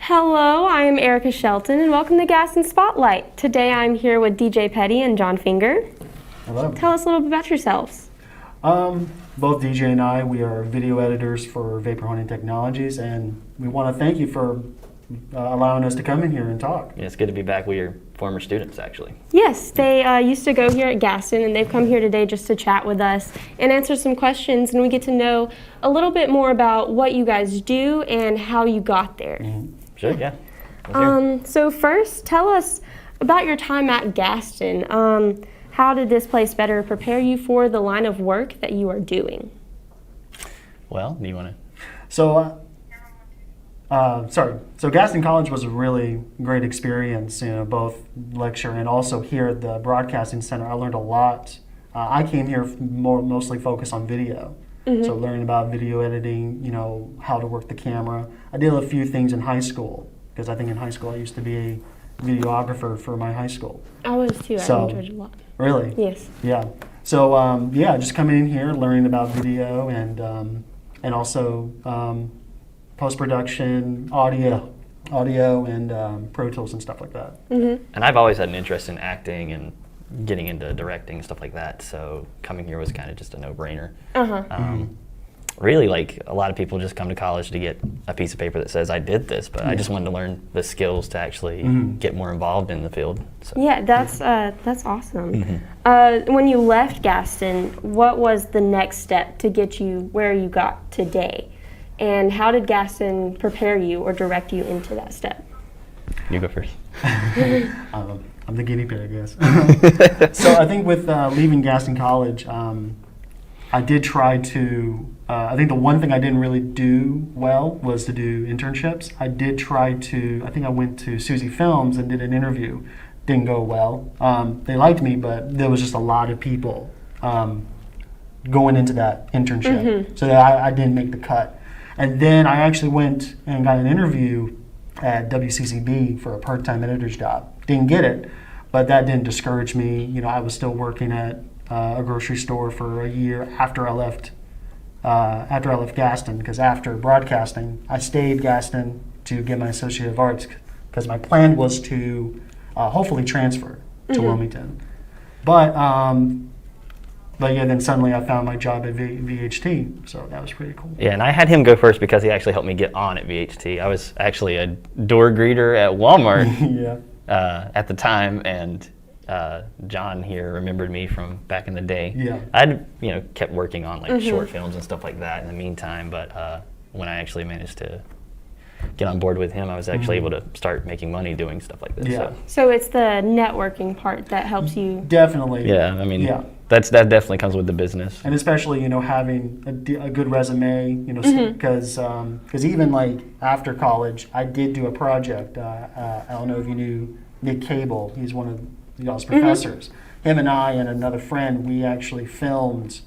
Hello, I'm Erica Shelton and welcome to Gaston Spotlight. Today I'm here with DJ Petty and John Finger. Hello. Tell us a little bit about yourselves. Both DJ and I, we are video editors for Vapor Hunting Technologies, and we want to thank you for allowing us to come in here and talk. Yeah, it's good to be back. We are former students, actually. Yes, they used to go here at Gaston, and they've come here today just to chat with us and answer some questions, and we get to know a little bit more about what you guys do and how you got there. Mm-hmm. Sure, yeah. So first, tell us about your time at Gaston. How did this place better prepare you for the line of work that you are doing? Well, do you want to? So Gaston College was a really great experience, both lecture and also here at the Broadcasting Center. I learned a lot. I came here mostly focused on video. Mm-hmm. So learning about video editing, how to work the camera. I did a few things in high school, because I think in high school I used to be a videographer for my high school. I was too. I enjoyed it a lot. Really? Yes. Yeah. So just coming in here, learning about video and also post-production, audio and Pro Tools and stuff like that. Mm-hmm. And I've always had an interest in acting and getting into directing and stuff like that, so coming here was kind of just a no-brainer. Uh-huh. Really, like, a lot of people just come to college to get a piece of paper that says I did this, but I just wanted to learn the skills to actually get more involved in the field. So. Yeah, that's awesome. When you left Gaston, what was the next step to get you where you got today? And how did Gaston prepare you or direct you into that step? You go first. I'm the guinea pig, I guess. So I think with leaving Gaston College, I did try to, I think the one thing I didn't really do well was to do internships. I did try to, I think I went to Susie Films and did an interview. Didn't go well. They liked me, but there was just a lot of people going into that internship. So that I didn't make the cut. And then I actually went and got an interview at WCCB for a part-time editor's job. Didn't get it, but that didn't discourage me. I was still working at a grocery store for a year after I left Gaston, because after broadcasting, I stayed Gaston to get my Associate of Arts, because my plan was to hopefully transfer to Wilmington. But yeah, then suddenly I found my job at VHT, so that was pretty cool. Yeah, and I had him go first because he actually helped me get on at VHT. I was actually a door greeter at Walmart at the time, and John here remembered me from back in the day. Yeah. I'd kept working on like short films and stuff like that in the meantime, but when I actually managed to get on board with him, I was actually able to start making money doing stuff like this. Yeah. So it's the networking part that helps you. Definitely. Yeah, I mean, that definitely comes with the business. And especially, having a good resume, because even like after college, I did do a project. I don't know if you knew Nick Cable. He's one of y'all's professors. Him and I and another friend, we actually filmed.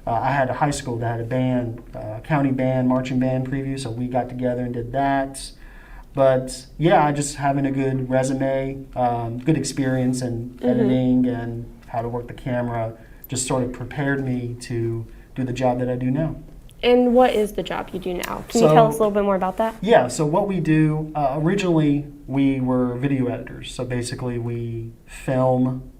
I had a high school that had a band, county band, marching band preview, so we got together and did that. But yeah, just having a good resume, good experience in editing and how to work the camera just sort of prepared me to do the job that I do now. And what is the job you do now? Can you tell us a little bit more about that? Yeah, so what we do, originally we were video editors. So basically we film,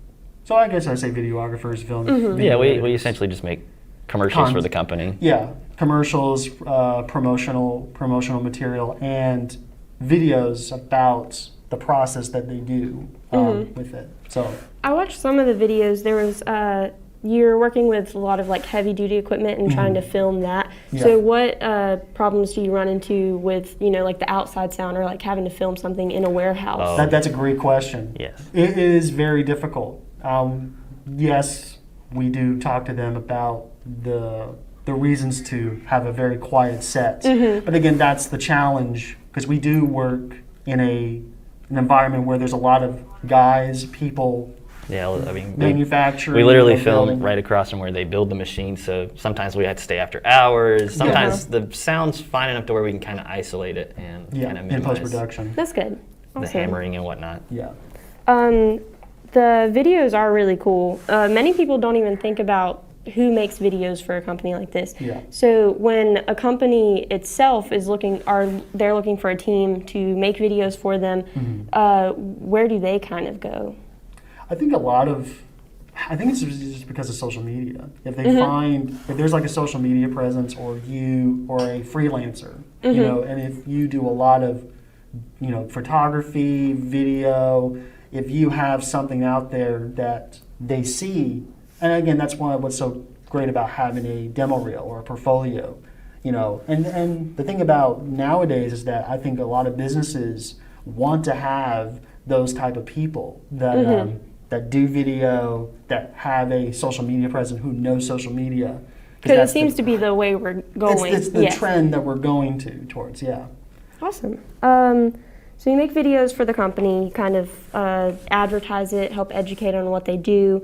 so I guess I say videographers, film. Yeah, we essentially just make commercials for the company. Yeah, commercials, promotional material, and videos about the process that they do with it. So I watched some of the videos. There was you're working with a lot of like heavy duty equipment and trying to film that. Yeah. So what problems do you run into with like the outside sound or like having to film something in a warehouse? That's a great question. Yes. It is very difficult. Yes, we do talk to them about the reasons to have a very quiet set. But again, that's the challenge, because we do work in an environment where there's a lot of guys, people. Yeah, I mean, manufacturing. We literally film right across from where they build the machine, so sometimes we have to stay after hours. Sometimes the sound's fine enough to where we can kind of isolate it and kind of minimize in post-production. That's good. the Awesome. hammering and whatnot. Yeah. The videos are really cool. Many people don't even think about who makes videos for a company like this. Yeah. So when a company itself is they're looking for a team to make videos for them, where do they kind of go? I think it's just because of social media. If they find, if there's like a social media presence, or you, or a freelancer, you know, and if you do a lot of, you know, photography, video, if you have something out there that they see, and again, that's what's so great about having a demo reel or a portfolio, you know, and the thing about nowadays is that I think a lot of businesses want to have those type of people that that do video, that have a social media presence, who knows social media. Because it seems to be the way we're going. It's the trend that we're going towards, yeah. Awesome. So you make videos for the company, you kind of advertise it, help educate on what they do.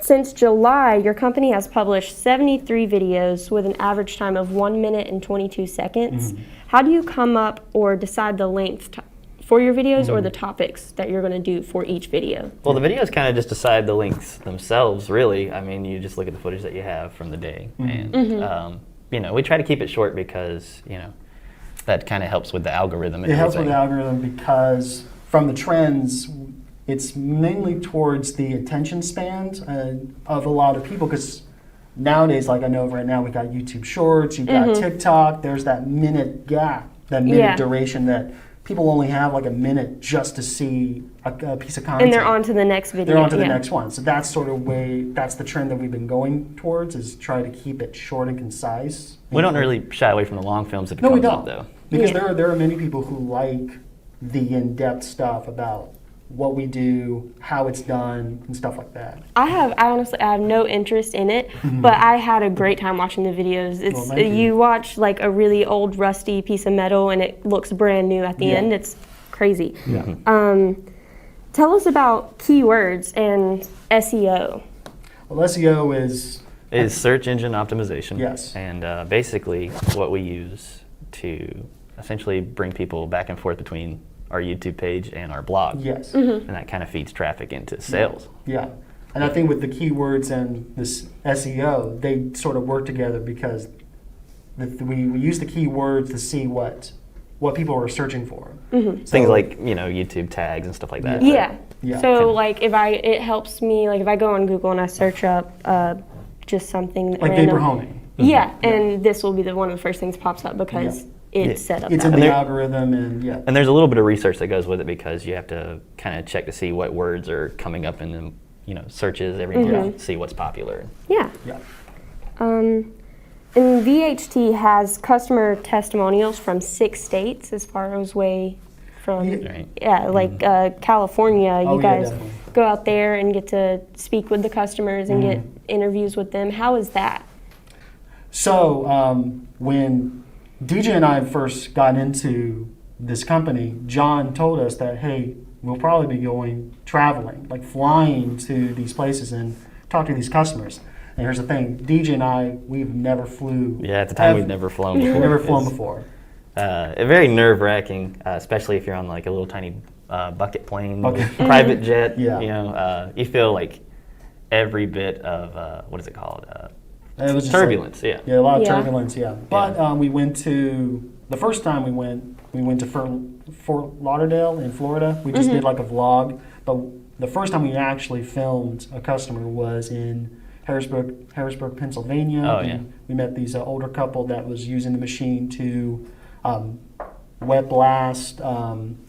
Since July, your company has published 73 videos with an average time of 1 minute and 22 seconds. How do you come up or decide the length for your videos or the topics that you're going to do for each video? Well, the videos kind of just decide the lengths themselves, really. I mean, you just look at the footage that you have from the day. And, you know, we try to keep it short because, you know, that kind of helps with the algorithm. And it helps with the algorithm because from the trends, it's mainly towards the attention spans of a lot of people, because nowadays, like I know right now, we got YouTube Shorts, you got TikTok, there's that minute gap, that minute duration that people only have like a minute just to see a piece of content. And they're on to the next video. They're on to the next one. So that's sort of that's the trend that we've been going towards, is try to keep it short and concise. We don't really shy away from the long films if it comes up, though. Because there are many people who like the in-depth stuff about what we do, how it's done, and stuff like that. I honestly have no interest in it, but I had a great time watching the videos. It's you watch like a really old rusty piece of metal and it looks brand new at the end. It's crazy. Tell us about keywords and SEO. Well, SEO is search engine optimization. Yes. And basically what we use to essentially bring people back and forth between our YouTube page and our blog. Yes. And that kind of feeds traffic into sales. Yeah. And I think with the keywords and this SEO, they sort of work together, because we use the keywords to see what people are searching for. Things like, you know, YouTube tags and stuff like that. Yeah. Yeah. So like it helps me, like if I go on Google and I search up just something like random. vapor homing. Yeah, and this will be one of the first things pops up because it's set up. It's in the algorithm, and And there's a little bit of research that goes with it, because you have to kind of check to see what words are coming up in the, you know, searches every month, see what's popular. Yeah. And VHT has customer testimonials from 6 states, as far as way from California. You guys go out there and get to speak with the customers and get interviews with them. How is that? So when DJ and I first got into this company, John told us that, hey, we'll probably be traveling, like flying to these places and talk to these customers. And here's the thing, DJ and I, we've never flew. Yeah, at the time we'd never flown before. Never flown before. Very nerve-wracking, especially if you're on like a little tiny bucket plane, private jet. Yeah. You know, you feel like every bit of, what is it called? It was turbulence, a lot of turbulence, But we went to, the first time we went to Fort Lauderdale in Florida. We just did like a vlog. But the first time we actually filmed a customer was in Harrisburg, Pennsylvania. And we met these older couple that was using the machine to wet blast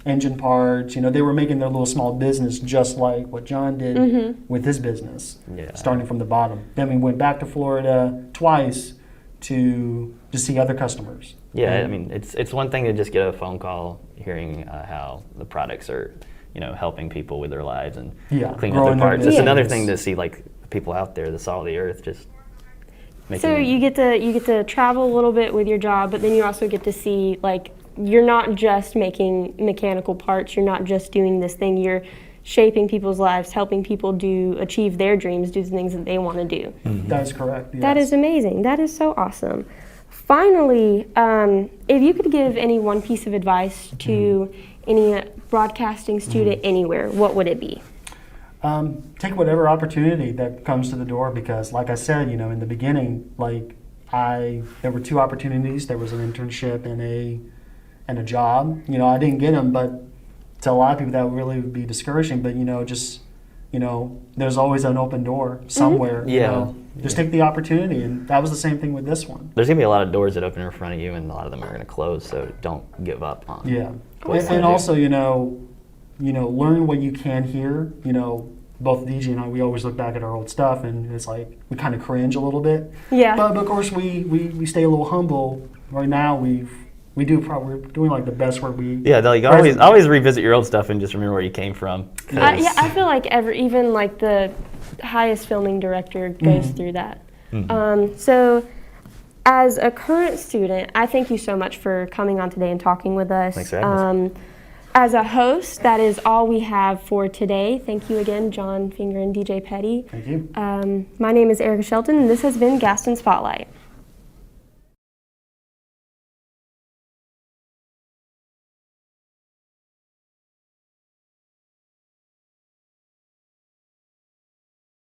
engine parts. You know, they were making their little small business just like what John did with his business, starting from the bottom. Then we went back to Florida twice to see other customers. Yeah, I mean, it's one thing to just get a phone call hearing how the products are, you know, helping people with their lives and cleaning up their parts. It's another thing to see like people out there, the salt of the earth, just making. So you get to travel a little bit with your job, but then you also get to see, like, you're not just making mechanical parts, you're not just doing this thing, you're shaping people's lives, helping people achieve their dreams, do the things that they want to do. That is correct. Yes. That is amazing. That is so awesome. Finally, if you could give any one piece of advice to any broadcasting student anywhere, what would it be? take whatever opportunity that comes to the door, because like I said, in the beginning, there were 2 opportunities. There was an internship and a job. I didn't get them, but to a lot of people that really would be discouraging. But there's always an open door somewhere. Yeah. Just take the opportunity, and that was the same thing with this one. There's gonna be a lot of doors that open in front of you, and a lot of them are gonna close. So don't give up on. Yeah, and also learn what you can hear. Both DJ and I, we always look back at our old stuff, and it's like we kind of cringe a little bit. Yeah. But of course, we stay a little humble. Right now, we're doing like the best work we. Yeah, always revisit your old stuff and just remember where you came from. Yeah, I feel like even like the highest filming director goes through that. So, as a current student, I thank you so much for coming on today and talking with us. Thanks for having us. As a host, that is all we have for today. Thank you again, John Finger and DJ Petty. Thank you. My name is Erica Shelton, and this has been Gaston Spotlight.